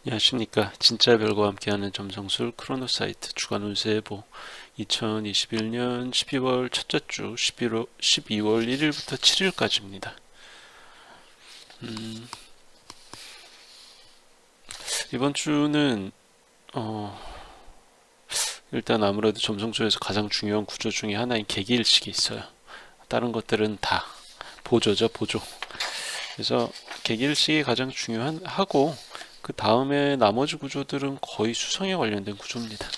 안녕하십니까. 진짜 별과 함께하는 점성술 크로노사이트 주간 운세 예보 2021년 12월 첫째 주 12월 1일부터 7일까지입니다. 이번 주는 일단 아무래도 점성술에서 가장 중요한 구조 중에 하나인 개기일식이 있어요. 다른 것들은 다 보조죠, 보조. 그래서 개기일식이 가장 중요하고 그 다음에 나머지 구조들은 거의 수성에 관련된 구조입니다.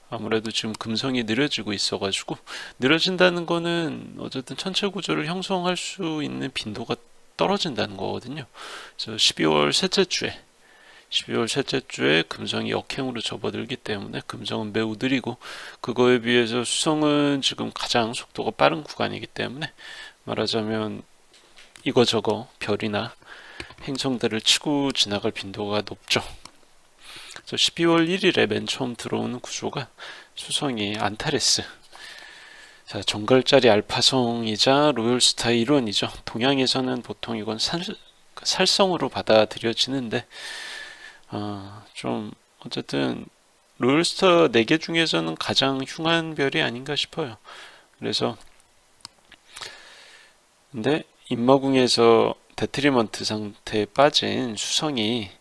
아무래도 지금 금성이 느려지고 있어가지고, 느려진다는 거는 어쨌든 전체 구조를 형성할 수 있는 빈도가 떨어진다는 거거든요. 그래서 12월 셋째 주에 금성이 역행으로 접어들기 때문에 금성은 매우 느리고, 그거에 비해서 수성은 지금 가장 속도가 빠른 구간이기 때문에 말하자면 이거저거 별이나 행성들을 치고 지나갈 빈도가 높죠. 그래서 12월 1일에 맨 처음 들어오는 구조가 수성이 안타레스. 자, 정갈자리 알파성이자 로열스타의 일원이죠. 동양에서는 보통 이건 살성으로 받아들여지는데, 좀 어쨌든 로열스타 4개 중에서는 가장 흉한 별이 아닌가 싶어요. 그래서 근데 인마궁에서 데트리먼트 상태에 빠진 수성이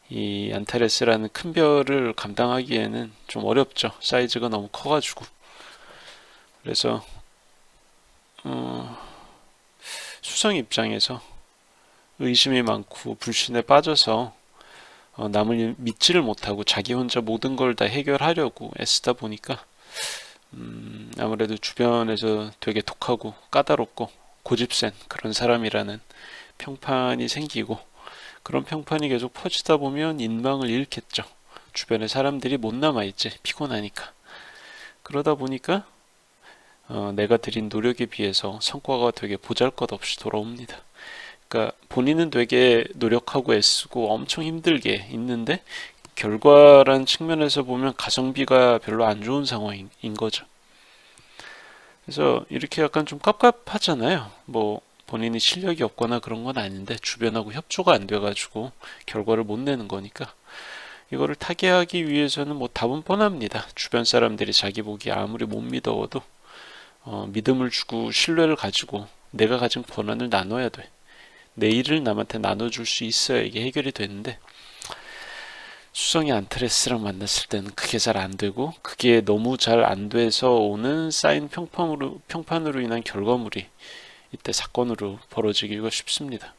이 안타레스라는 큰 별을 감당하기에는 좀 어렵죠. 사이즈가 너무 커가지고. 그래서 수성 입장에서 의심이 많고 불신에 빠져서 남을 믿지를 못하고 자기 혼자 모든 걸 다 해결하려고 애쓰다 보니까 아무래도 주변에서 되게 독하고 까다롭고 고집센 그런 사람이라는 평판이 생기고, 그런 평판이 계속 퍼지다 보면 인망을 잃겠죠. 주변에 사람들이 못 남아있지, 피곤하니까. 그러다 보니까 내가 들인 노력에 비해서 성과가 되게 보잘것없이 돌아옵니다. 그러니까 본인은 되게 노력하고 애쓰고 엄청 힘들게 있는데 결과란 측면에서 보면 가성비가 별로 안 좋은 상황인 거죠. 그래서 이렇게 약간 좀 깝깝하잖아요. 뭐 본인이 실력이 없거나 그런 건 아닌데 주변하고 협조가 안 돼가지고 결과를 못 내는 거니까, 이거를 타개하기 위해서는 뭐 답은 뻔합니다. 주변 사람들이 자기 보기 아무리 못 믿어도 믿음을 주고 신뢰를 가지고 내가 가진 권한을 나눠야 돼. 내 일을 남한테 나눠줄 수 있어야 이게 해결이 되는데, 수성이 안타레스랑 만났을 때는 그게 잘 안 되고, 그게 너무 잘 안 돼서 오는 쌓인 평판으로 인한 결과물이 이때 사건으로 벌어지기가 쉽습니다.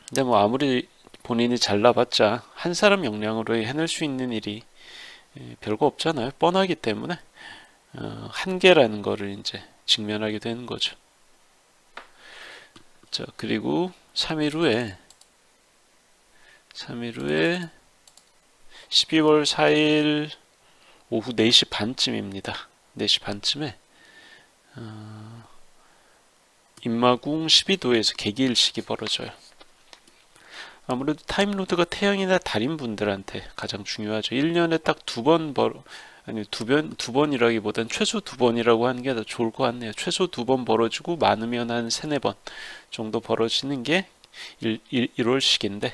근데 뭐 아무리 본인이 잘나봤자 한 사람 역량으로 해낼 수 있는 일이 별거 없잖아요. 뻔하기 때문에 한계라는 거를 이제 직면하게 되는 거죠. 자, 그리고 3일 후에 12월 4일 오후 4시 반쯤입니다. 4시 반쯤에 인마궁 12도에서 개기일식이 벌어져요. 아무래도 타임로드가 태양이나 달인 분들한테 가장 중요하죠. 1년에 딱 두 번이라기보단 최소 2번이라고 하는 게 더 좋을 것 같네요. 최소 2번 벌어지고 많으면 한 3, 4번 정도 벌어지는 게 1월식인데,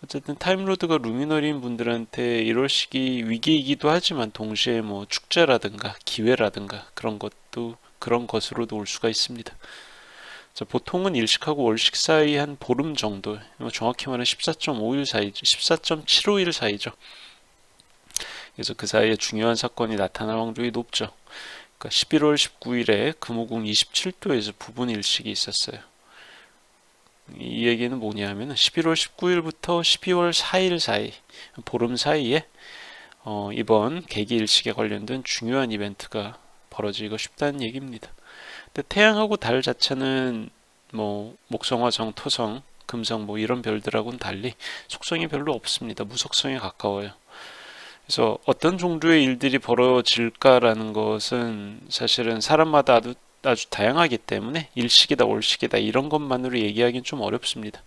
어쨌든 타임로드가 루미너리인 분들한테 1월식이 위기이기도 하지만 동시에 뭐 축제라든가 기회라든가 그런 것으로도 올 수가 있습니다. 자, 보통은 일식하고 월식 사이 한 보름 정도, 정확히 말하면 14.5일 사이죠. 14.75일 사이죠. 그래서 그 사이에 중요한 사건이 나타날 확률이 높죠. 그러니까 11월 19일에 금호궁 27도에서 부분 일식이 있었어요. 이 얘기는 뭐냐면 11월 19일부터 12월 4일 사이, 보름 사이에 이번 개기일식에 관련된 중요한 이벤트가 벌어지기가 쉽다는 얘기입니다. 근데 태양하고 달 자체는 뭐 목성화성, 토성, 금성 뭐 이런 별들하고는 달리 속성이 별로 없습니다. 무속성에 가까워요. 그래서 어떤 종류의 일들이 벌어질까라는 것은 사실은 사람마다 아주 다양하기 때문에 일식이다 월식이다 이런 것만으로 얘기하기는 좀 어렵습니다.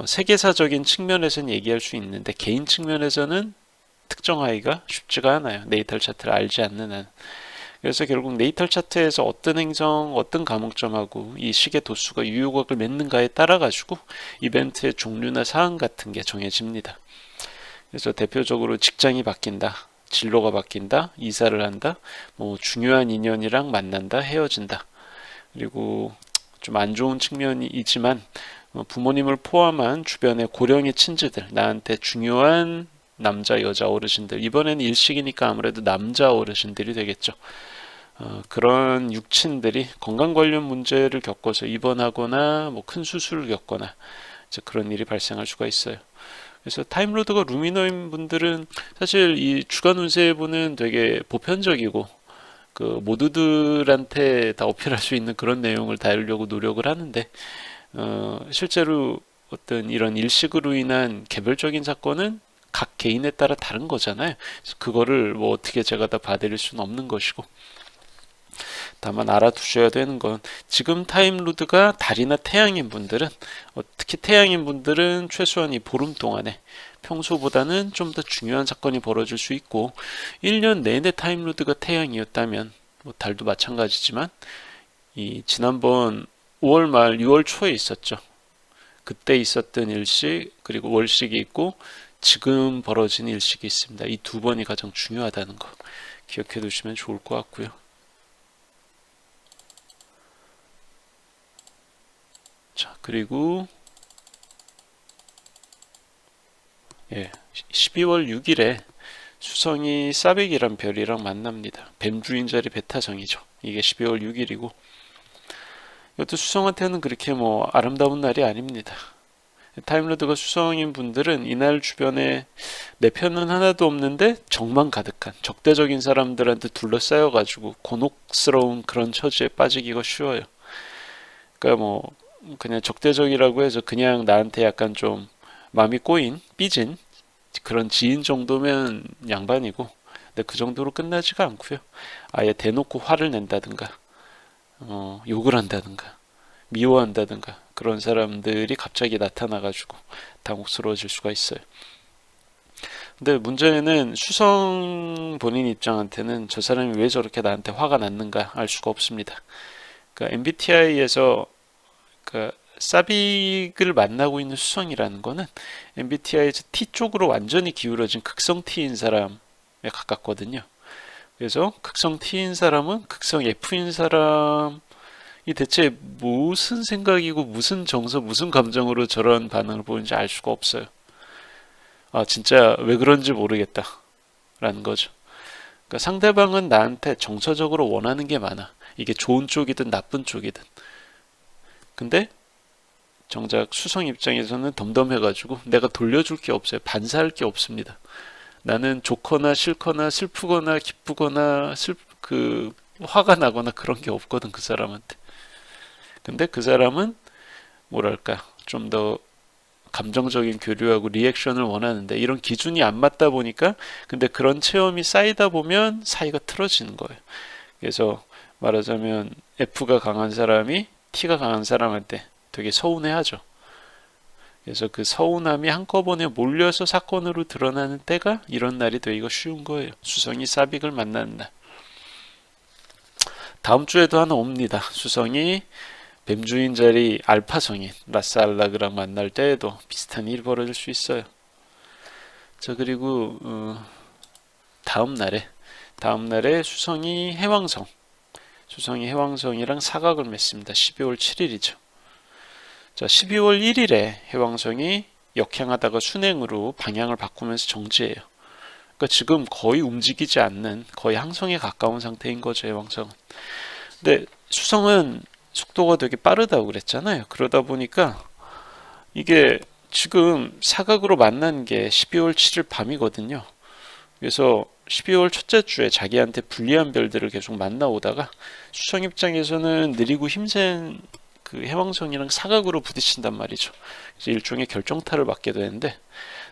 세계사적인 측면에서는 얘기할 수 있는데 개인 측면에서는 특정하기가 쉽지가 않아요. 네이탈 차트를 알지 않는 한. 그래서 결국 네이탈 차트에서 어떤 행성, 어떤 감흥점하고 이 식의 도수가 유효각을 맺는가에 따라 가지고 이벤트의 종류나 사항 같은 게 정해집니다. 그래서 대표적으로 직장이 바뀐다, 진로가 바뀐다, 이사를 한다, 뭐 중요한 인연이랑 만난다, 헤어진다. 그리고 좀 안 좋은 측면이지만 부모님을 포함한 주변의 고령의 친지들, 나한테 중요한 남자, 여자 어르신들, 이번에는 일식이니까 아무래도 남자 어르신들이 되겠죠. 그런 육친들이 건강 관련 문제를 겪어서 입원하거나 뭐 큰 수술을 겪거나 이제 그런 일이 발생할 수가 있어요. 그래서 타임로드가 루미너인 분들은 사실 이 주간 운세보는 되게 보편적이고 그 모두들한테 다 어필할 수 있는 그런 내용을 다루려고 노력을 하는데 실제로 어떤 이런 일식으로 인한 개별적인 사건은 각 개인에 따라 다른 거잖아요. 그래서 그거를 뭐 어떻게 제가 다 봐드릴 수는 없는 것이고, 다만 알아두셔야 되는 건 지금 타임로드가 달이나 태양인 분들은 특히 태양인 분들은 최소한 이 보름 동안에 평소보다는 좀 더 중요한 사건이 벌어질 수 있고 1년 내내 타임로드가 태양이었다면 뭐 달도 마찬가지지만 이 지난번 5월 말 6월 초에 있었죠. 그때 있었던 일식 그리고 월식이 있고 지금 벌어진 일식이 있습니다. 이 두 번이 가장 중요하다는 거 기억해 두시면 좋을 것 같고요. 자, 그리고 12월 6일에 수성이 사빅이란 별이랑 만납니다. 뱀주인자리 베타성이죠. 이게 12월 6일이고 이것도 수성한테는 그렇게 뭐 아름다운 날이 아닙니다. 타임로드가 수성인 분들은 이날 주변에 내 편은 하나도 없는데 적만 가득한 적대적인 사람들한테 둘러싸여 가지고 곤혹스러운 그런 처지에 빠지기가 쉬워요. 그러니까 뭐 그냥 적대적이라고 해서 그냥 나한테 약간 좀 마음이 꼬인 삐진 그런 지인 정도면 양반이고, 근데 그 정도로 끝나지가 않고요. 아예 대놓고 화를 낸다든가 욕을 한다든가 미워한다든가 그런 사람들이 갑자기 나타나가지고 당혹스러워질 수가 있어요. 근데 문제는 수성 본인 입장한테는 저 사람이 왜 저렇게 나한테 화가 났는가 알 수가 없습니다. 그러니까 MBTI에서 그 사빅을 만나고 있는 수성이라는 거는 MBTI에서 T 쪽으로 완전히 기울어진 극성 T인 사람에 가깝거든요. 그래서 극성 T인 사람은 극성 F인 사람이 대체 무슨 생각이고 무슨 정서 무슨 감정으로 저런 반응을 보이는지 알 수가 없어요. 아 진짜 왜 그런지 모르겠다 라는 거죠. 그러니까 상대방은 나한테 정서적으로 원하는 게 많아. 이게 좋은 쪽이든 나쁜 쪽이든. 근데 정작 수성 입장에서는 덤덤해가지고 내가 돌려줄 게 없어요. 반사할 게 없습니다. 나는 좋거나 싫거나 슬프거나 기쁘거나 화가 나거나 그런 게 없거든 그 사람한테. 근데 그 사람은 뭐랄까 좀 더 감정적인 교류하고 리액션을 원하는데 이런 기준이 안 맞다 보니까 근데 그런 체험이 쌓이다 보면 사이가 틀어지는 거예요. 그래서 말하자면 F가 강한 사람이 T가 강한 사람한테 되게 서운해하죠. 그래서 그 서운함이 한꺼번에 몰려서 사건으로 드러나는 때가 이런 날이 되기가 쉬운 거예요. 수성이 사빅을 만나는 날. 다음 주에도 하나 옵니다. 수성이 뱀주인 자리 알파성인 라스알라그랑 만날 때에도 비슷한 일이 벌어질 수 있어요. 자 그리고 다음 날에 수성이 해왕성이랑 사각을 맺습니다. 12월 7일이죠. 자 12월 1일에 해왕성이 역행하다가 순행으로 방향을 바꾸면서 정지해요. 그러니까 지금 거의 움직이지 않는 거의 항성에 가까운 상태인 거죠. 해왕성은. 근데 수성은 속도가 되게 빠르다고 그랬잖아요. 그러다 보니까 이게 지금 사각으로 만난 게 12월 7일 밤이거든요. 그래서 12월 첫째 주에 자기한테 불리한 별들을 계속 만나오다가 수성 입장에서는 느리고 힘센 그 해왕성이랑 사각으로 부딪힌단 말이죠. 그래서 일종의 결정타를 맞게 되는데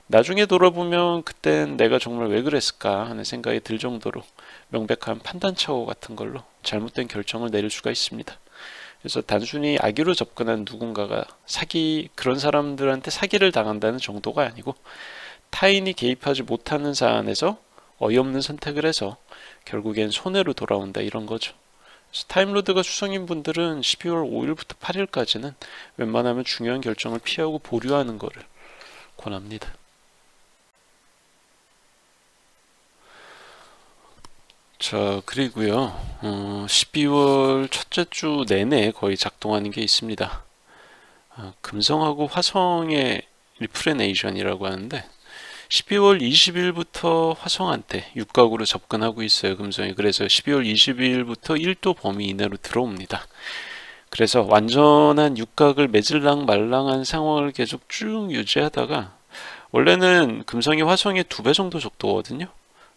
나중에 돌아보면 그땐 내가 정말 왜 그랬을까 하는 생각이 들 정도로 명백한 판단착오 같은 걸로 잘못된 결정을 내릴 수가 있습니다. 그래서 단순히 악의로 접근한 누군가가 그런 사람들한테 사기를 당한다는 정도가 아니고 타인이 개입하지 못하는 사안에서 어이없는 선택을 해서 결국엔 손해로 돌아온다 이런 거죠. 타임로드가 수성인 분들은 12월 5일부터 8일까지는 웬만하면 중요한 결정을 피하고 보류하는 거를 권합니다. 자, 그리고요, 12월 첫째 주 내내 거의 작동하는 게 있습니다. 금성하고 화성의 리프레네이션이라고 하는데 12월 20일부터 화성한테 육각으로 접근하고 있어요, 금성이. 그래서 12월 20일부터 1도 범위 이내로 들어옵니다. 그래서 완전한 육각을 맺을랑 말랑한 상황을 계속 쭉 유지하다가, 원래는 금성이 화성의 2배 정도 속도거든요.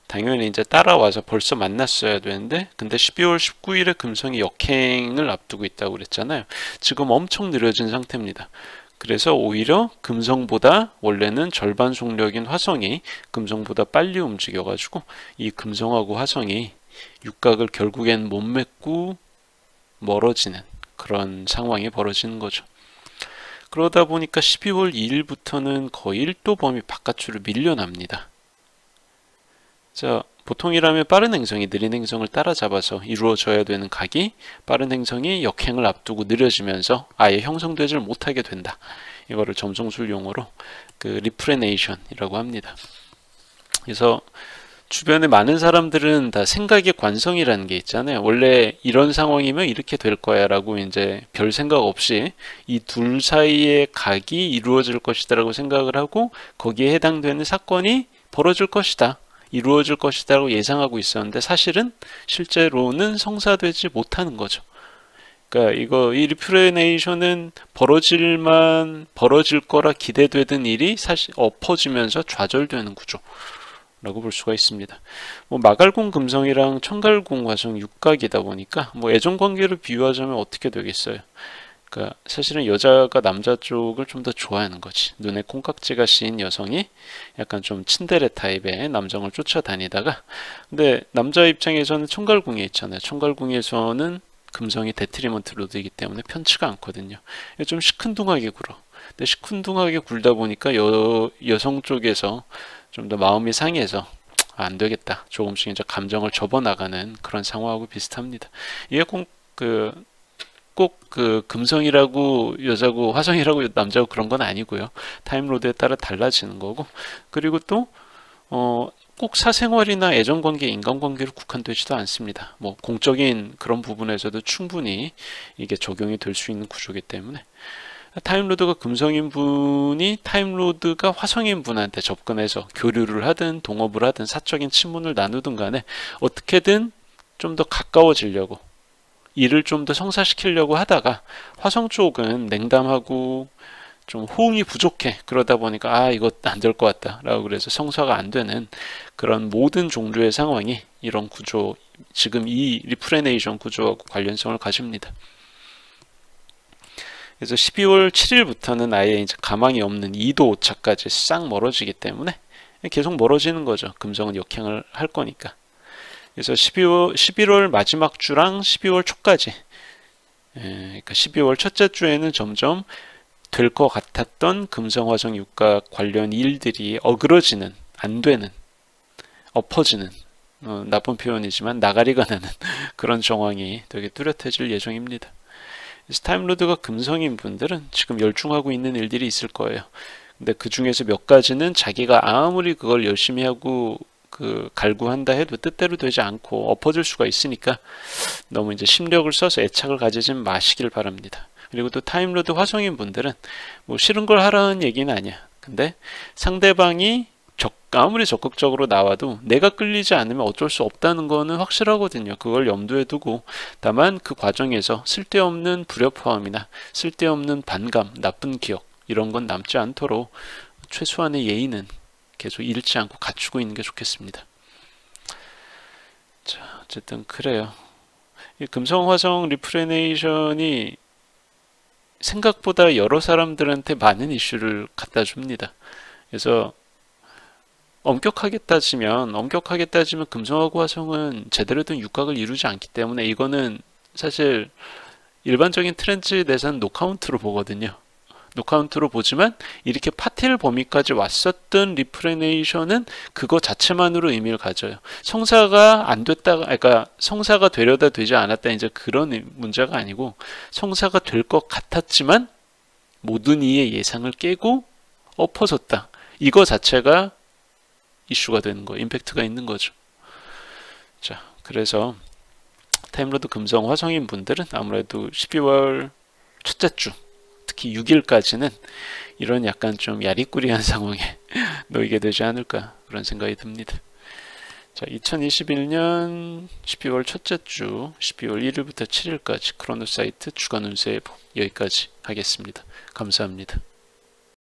당연히 이제 따라와서 벌써 만났어야 되는데, 근데 12월 19일에 금성이 역행을 앞두고 있다고 그랬잖아요. 지금 엄청 느려진 상태입니다. 그래서 오히려 금성보다, 원래는 절반 속력인 화성이 금성보다 빨리 움직여가지고 이 금성하고 화성이 육각을 결국엔 못 맺고 멀어지는 그런 상황이 벌어지는 거죠. 그러다 보니까 12월 2일부터는 거의 1도 범위 바깥으로 밀려납니다. 자, 보통이라면 빠른 행성이 느린 행성을 따라잡아서 이루어져야 되는 각이 빠른 행성이 역행을 앞두고 느려지면서 아예 형성되질 못하게 된다. 이거를 점성술 용어로 그 리프레네이션이라고 합니다. 그래서 주변에 많은 사람들은 다 생각의 관성이라는 게 있잖아요. 원래 이런 상황이면 이렇게 될 거야 라고 이제 별 생각 없이 이 둘 사이의 각이 이루어질 것이다 라고 생각을 하고 거기에 해당되는 사건이 벌어질 것이다, 이루어질 것이라고 예상하고 있었는데, 사실은 실제로는 성사되지 못하는 거죠. 그러니까 이 리프레네이션은 벌어질 거라 기대되던 일이 사실 엎어지면서 좌절되는 구조라고 볼 수가 있습니다. 마갈궁 금성이랑 청갈궁 화성 육각이다 보니까 애정 관계를 비유하자면 어떻게 되겠어요? 그러니까 사실은 여자가 남자 쪽을 좀 더 좋아하는 거지. 눈에 콩깍지가 씌인 여성이 약간 좀 츤데레 타입의 남성을 쫓아다니다가, 근데 남자 입장에서는 청갈궁에 있잖아요. 청갈궁에서는 금성이 데트리먼트 로드이기 때문에 편치가 않거든요. 좀 시큰둥하게 굴어. 근데 시큰둥하게 굴다 보니까 여성 쪽에서 좀 더 마음이 상해서 안 되겠다, 조금씩 이제 감정을 접어나가는 그런 상황하고 비슷합니다. 이게 꼭 그 금성이라고 여자고 화성이라고 남자고 그런 건 아니고요. 타임로드에 따라 달라지는 거고, 그리고 또 꼭 사생활이나 애정관계, 인간관계로 국한되지도 않습니다. 공적인 그런 부분에서도 충분히 이게 적용이 될 수 있는 구조이기 때문에, 타임로드가 금성인 분이 타임로드가 화성인 분한테 접근해서 교류를 하든 동업을 하든 사적인 친문을 나누든 간에 어떻게든 좀 더 가까워지려고, 일을 좀 더 성사시키려고 하다가 화성 쪽은 냉담하고 좀 호응이 부족해. 그러다 보니까 이거 안 될 것 같다 라고 그래서 성사가 안 되는 그런 모든 종류의 상황이 이런 구조, 지금 이 리프레네이션 구조하고 관련성을 가집니다. 그래서 12월 7일부터는 아예 이제 가망이 없는 2도 오차까지 싹 멀어지기 때문에 계속 멀어지는 거죠. 금성은 역행을 할 거니까. 그래서 11월 마지막 주랑 12월 초까지, 그러니까 12월 첫째 주에는 점점 될 것 같았던 금성 화성 육각 관련 일들이 어그러지는, 안 되는, 엎어지는, 나쁜 표현이지만 나가리가 나는 그런 정황이 되게 뚜렷해질 예정입니다. 타임로드가 금성인 분들은 지금 열중하고 있는 일들이 있을 거예요. 근데 그 중에서 몇 가지는 자기가 아무리 그걸 열심히 하고 갈구한다 해도 뜻대로 되지 않고 엎어질 수가 있으니까 너무 이제 심력을 써서 애착을 가지지 마시길 바랍니다. 그리고 또 타임로드 화성인 분들은 싫은 걸 하라는 얘기는 아니야. 근데 상대방이 아무리 적극적으로 나와도 내가 끌리지 않으면 어쩔 수 없다는 거는 확실하거든요. 그걸 염두에 두고, 다만 그 과정에서 쓸데없는 불협화음이나 쓸데없는 반감, 나쁜 기억 이런 건 남지 않도록 최소한의 예의는 계속 잃지 않고 갖추고 있는 게 좋겠습니다. 자, 어쨌든 그래요. 이 금성화성 리프레네이션이 생각보다 여러 사람들한테 많은 이슈를 갖다 줍니다. 그래서 엄격하게 따지면 금성하고 화성은 제대로 된 육각을 이루지 않기 때문에 이거는 사실 일반적인 트렌즈 내산 노카운트로 보거든요. 노카운트로 보지만 이렇게 파텔 범위까지 왔었던 리프레네이션은 그거 자체만으로 의미를 가져요. 성사가 안 됐다가, 그러니까 성사가 되려다 되지 않았다 이제 그런 문제가 아니고 성사가 될 것 같았지만 모든 이의 예상을 깨고 엎어졌다. 이거 자체가 이슈가 되는 거예요. 임팩트가 있는 거죠. 자, 그래서 타임로드 금성 화성인 분들은 아무래도 12월 첫째 주 특히 6일까지는 이런 약간 좀 야리꾸리한 상황에 놓이게 되지 않을까 그런 생각이 듭니다. 자, 2021년 12월 첫째 주 12월 1일부터 7일까지 크로노사이트 주간 운세 예보 여기까지 하겠습니다. 감사합니다.